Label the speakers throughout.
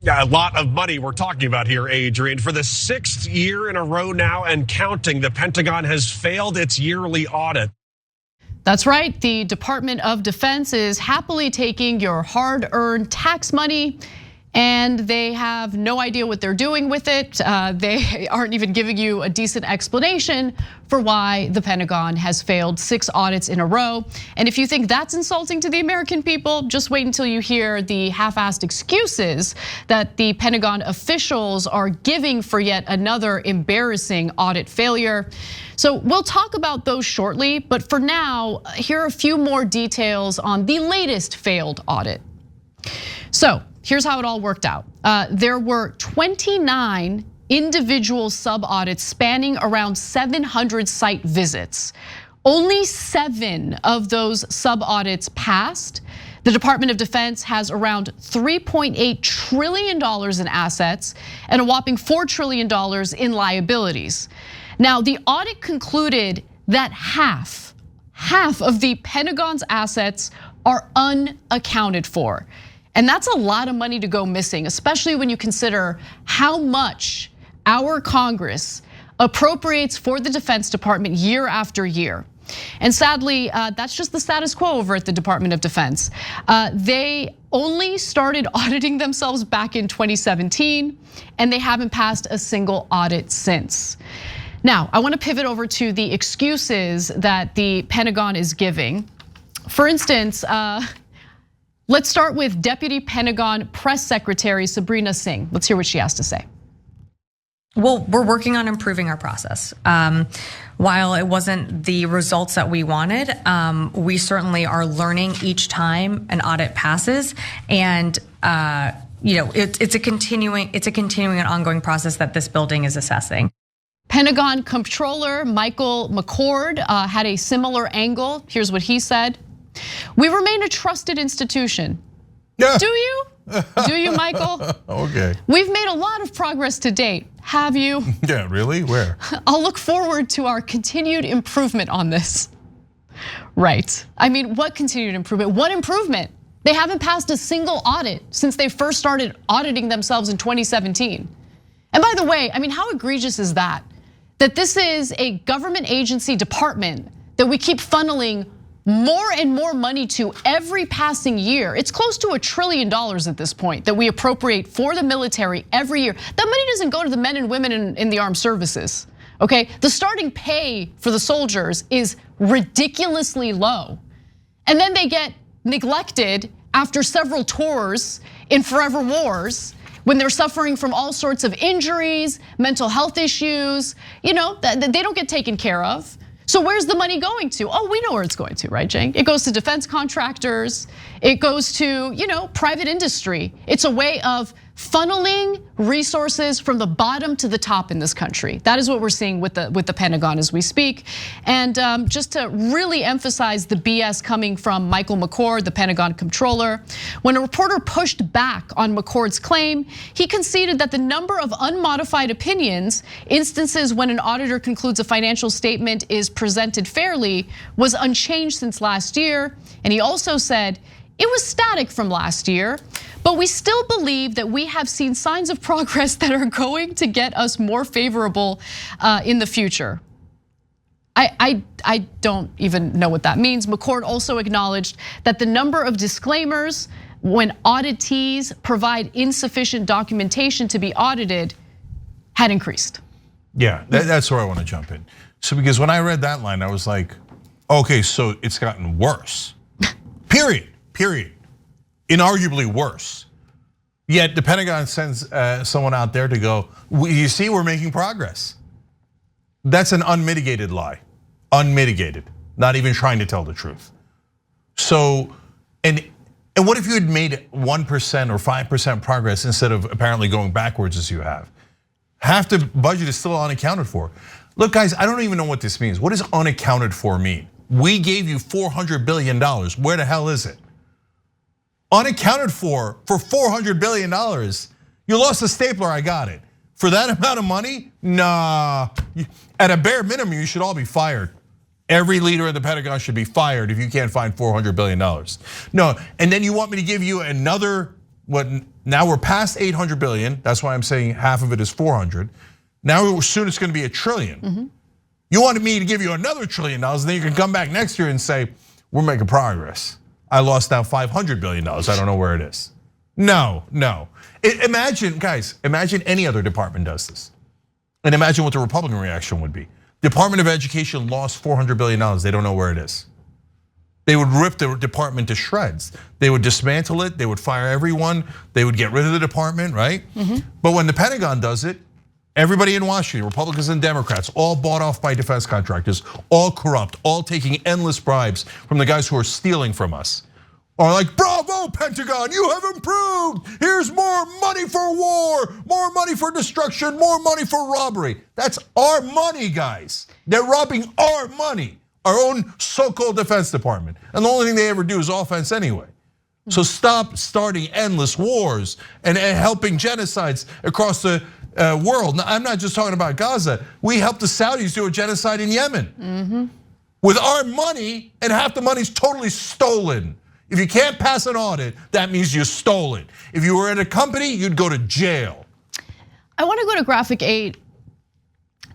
Speaker 1: Yeah, a lot of money we're talking about here, Adrian. For the 6th year in a row now and counting, the Pentagon has failed its yearly audit.
Speaker 2: That's right. The Department of Defense is happily taking your hard-earned tax money, and they have no idea what they're doing with it. They aren't even giving you a decent explanation for why the Pentagon has failed 6 audits in a row. And if you think that's insulting to the American people, just wait until you hear the half-assed excuses that the Pentagon officials are giving for yet another embarrassing audit failure. So we'll talk about those shortly, but for now, here are a few more details on the latest failed audit. So here's how it all worked out. There were 29 individual sub-audits spanning around 700 site visits. Only 7 of those sub-audits passed. The Department of Defense has around $3.8 trillion in assets and a whopping $4 trillion in liabilities. Now, the audit concluded that half of the Pentagon's assets are unaccounted for. And that's a lot of money to go missing, especially when you consider how much our Congress appropriates for the Defense Department year after year. And sadly, that's just the status quo over at the Department of Defense. They only started auditing themselves back in 2017, and they haven't passed a single audit since. Now, I want to pivot over to the excuses that the Pentagon is giving. For instance, let's start with Deputy Pentagon Press Secretary Sabrina Singh. Let's hear what she has to say.
Speaker 3: Well, we're working on improving our process. While it wasn't the results that we wanted, we certainly are learning each time an audit passes, and it's a continuing and ongoing process that this building is assessing.
Speaker 2: Pentagon Comptroller Michael McCord had a similar angle. Here's what he said. We remain a trusted institution. Do you? Do you, Michael?
Speaker 4: Okay.
Speaker 2: We've made a lot of progress to date. Have you?
Speaker 4: Yeah, really? Where?
Speaker 2: I'll look forward to our continued improvement on this. Right. I mean, what continued improvement? What improvement? They haven't passed a single audit since they first started auditing themselves in 2017. And by the way, I mean, how egregious is that? That this is a government agency department that we keep funneling more and more money to every passing year. It's close to $1 trillion at this point that we appropriate for the military every year. That money doesn't go to the men and women in the armed services, okay? The starting pay for the soldiers is ridiculously low. And then they get neglected after several tours in forever wars when they're suffering from all sorts of injuries, mental health issues, they don't get taken care of. So where's the money going to? Oh, we know where it's going to, right, Cenk? It goes to defense contractors. It goes to, private industry. It's a way of funneling resources from the bottom to the top in this country. That is what we're seeing with the Pentagon as we speak. And just to really emphasize the BS coming from Michael McCord, the Pentagon Comptroller, when a reporter pushed back on McCord's claim, he conceded that the number of unmodified opinions, instances when an auditor concludes a financial statement is presented fairly, was unchanged since last year. And he also said, it was static from last year, but we still believe that we have seen signs of progress that are going to get us more favorable in the future. I don't even know what that means. McCord also acknowledged that the number of disclaimers when auditees provide insufficient documentation to be audited had increased.
Speaker 4: Yeah, that's where I want to jump in. So because when I read that line, I was like, okay, so it's gotten worse, period. Inarguably worse. Yet the Pentagon sends someone out there to go, you see, we're making progress. That's an unmitigated lie, unmitigated, not even trying to tell the truth. So, and what if you had made 1% or 5% progress instead of apparently going backwards as you have? Half the budget is still unaccounted for. Look, guys, I don't even know what this means. What does unaccounted for mean? We gave you $400 billion. Where the hell is it? Unaccounted for $400 billion. You lost a stapler, I got it. For that amount of money, nah. At a bare minimum, you should all be fired. Every leader in the Pentagon should be fired if you can't find $400 billion. No, and then you want me to give you another now we're past 800 billion. That's why I'm saying half of it is 400. Now soon it's going to be $1 trillion. You wanted me to give you another $1 trillion, and then you can come back next year and say, we're making progress. I lost now $500 billion. I don't know where it is. No. Imagine, guys, imagine any other department does this. And imagine what the Republican reaction would be. Department of Education lost $400 billion. They don't know where it is. They would rip the department to shreds. They would dismantle it. They would fire everyone. They would get rid of the department, right? But when the Pentagon does it, everybody in Washington, Republicans and Democrats, all bought off by defense contractors, all corrupt, all taking endless bribes from the guys who are stealing from us, are like, bravo, Pentagon, you have improved. Here's more money for war, more money for destruction, more money for robbery. That's our money, guys. They're robbing our money, our own so-called Defense Department. And the only thing they ever do is offense anyway. So stop starting endless wars and helping genocides across the world. Now, I'm not just talking about Gaza. We helped the Saudis do a genocide in Yemen with our money, and half the money's totally stolen. If you can't pass an audit, that means you stole it. If you were at a company, you'd go to jail.
Speaker 2: I want to go to graphic 8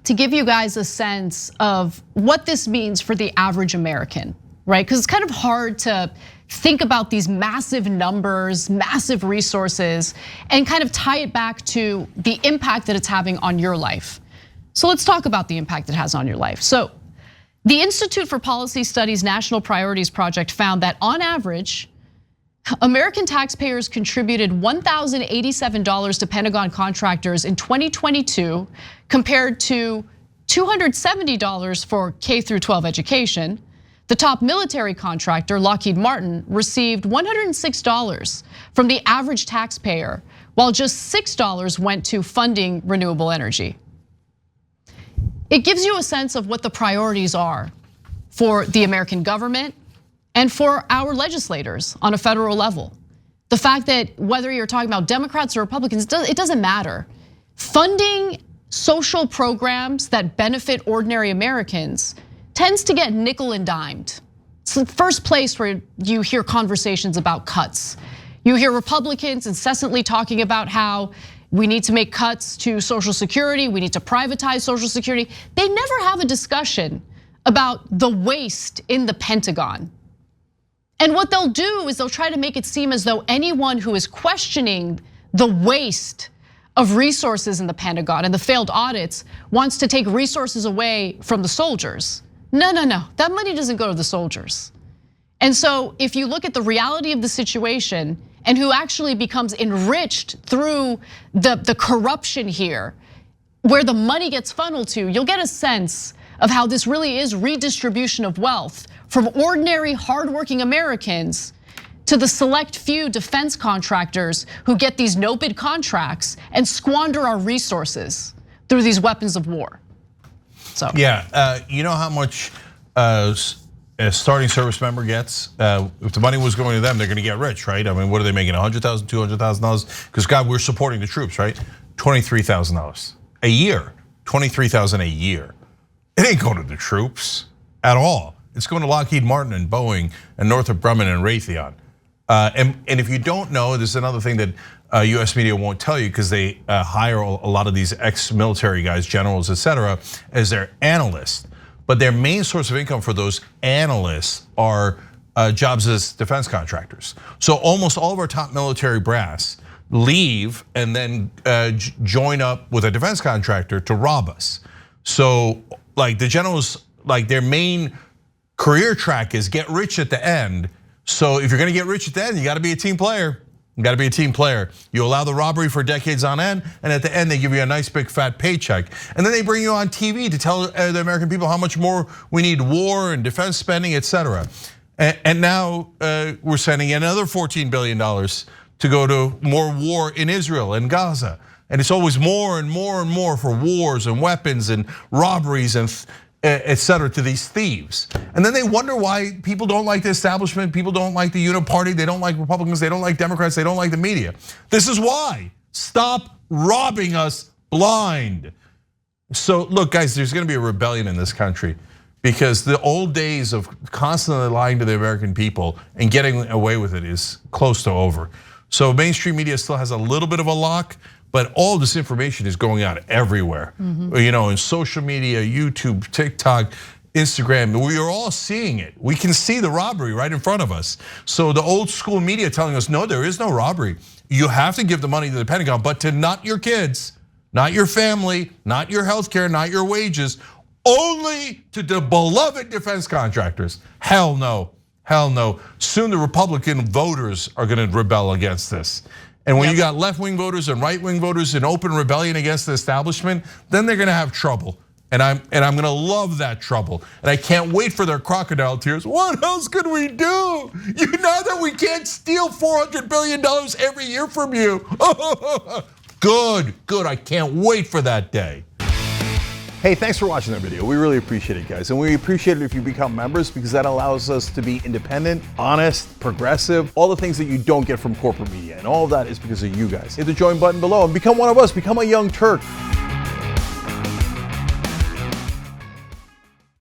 Speaker 2: to give you guys a sense of what this means for the average American, right? Because it's kind of hard to think about these massive numbers, massive resources, and kind of tie it back to the impact that it's having on your life. So let's talk about the impact it has on your life. So the Institute for Policy Studies National Priorities Project found that on average, American taxpayers contributed $1,087 to Pentagon contractors in 2022 compared to $270 for K through 12 education. The top military contractor, Lockheed Martin, received $106 from the average taxpayer, while just $6 went to funding renewable energy. It gives you a sense of what the priorities are for the American government and for our legislators on a federal level. The fact that whether you're talking about Democrats or Republicans, it doesn't matter. Funding social programs that benefit ordinary Americans tends to get nickel and dimed. It's the first place where you hear conversations about cuts. You hear Republicans incessantly talking about how we need to make cuts to Social Security, we need to privatize Social Security. They never have a discussion about the waste in the Pentagon. And what they'll do is they'll try to make it seem as though anyone who is questioning the waste of resources in the Pentagon and the failed audits wants to take resources away from the soldiers. No, that money doesn't go to the soldiers. And so if you look at the reality of the situation and who actually becomes enriched through the corruption here, where the money gets funneled to, you'll get a sense of how this really is redistribution of wealth from ordinary hardworking Americans to the select few defense contractors who get these no-bid contracts and squander our resources through these weapons of war. So
Speaker 4: yeah, you know how much a starting service member gets? If the money was going to them, they're going to get rich, right? I mean, what are they making? $100,000, $200,000? Because God, we're supporting the troops, right? $23,000 a year, $23,000 a year. It ain't going to the troops at all. It's going to Lockheed Martin and Boeing and Northrop Grumman and Raytheon. And if you don't know, there's another thing that US media won't tell you because they hire a lot of these ex-military guys, generals, etc., as their analysts. But their main source of income for those analysts are jobs as defense contractors. So almost all of our top military brass leave and then join up with a defense contractor to rob us. So like the generals, like their main career track is get rich at the end. So if you're gonna get rich at the end, you gotta be a team player. You gotta be a team player. You allow the robbery for decades on end, and at the end they give you a nice big fat paycheck. And then they bring you on TV to tell the American people how much more we need war and defense spending, etc. And now we're sending another $14 billion to go to more war in Israel and Gaza. And it's always more and more and more for wars and weapons and robberies and etc. to these thieves. And then they wonder why people don't like the establishment, people don't like the uniparty, they don't like Republicans, they don't like Democrats, they don't like the media. This is why. Stop robbing us blind. So look, guys, there's gonna be a rebellion in this country because the old days of constantly lying to the American people and getting away with it is close to over. So mainstream media still has a little bit of a lock, but all this information is going out everywhere. You know, in social media, YouTube, TikTok, Instagram, we are all seeing it. We can see the robbery right in front of us. So the old school media telling us, no, there is no robbery. You have to give the money to the Pentagon, but to not your kids, not your family, not your healthcare, not your wages, only to the beloved defense contractors. Hell no, hell no. Soon the Republican voters are gonna rebel against this. And when you got left-wing voters and right-wing voters in open rebellion against the establishment, then they're gonna have trouble. And I'm gonna love that trouble. And I can't wait for their crocodile tears. What else could we do? You know that we can't steal $400 billion every year from you. Good, I can't wait for that day.
Speaker 5: Hey, thanks for watching that video. We really appreciate it, guys. And we appreciate it if you become members, because that allows us to be independent, honest, progressive, all the things that you don't get from corporate media. And all of that is because of you guys. Hit the join button below and become one of us, become a Young Turk.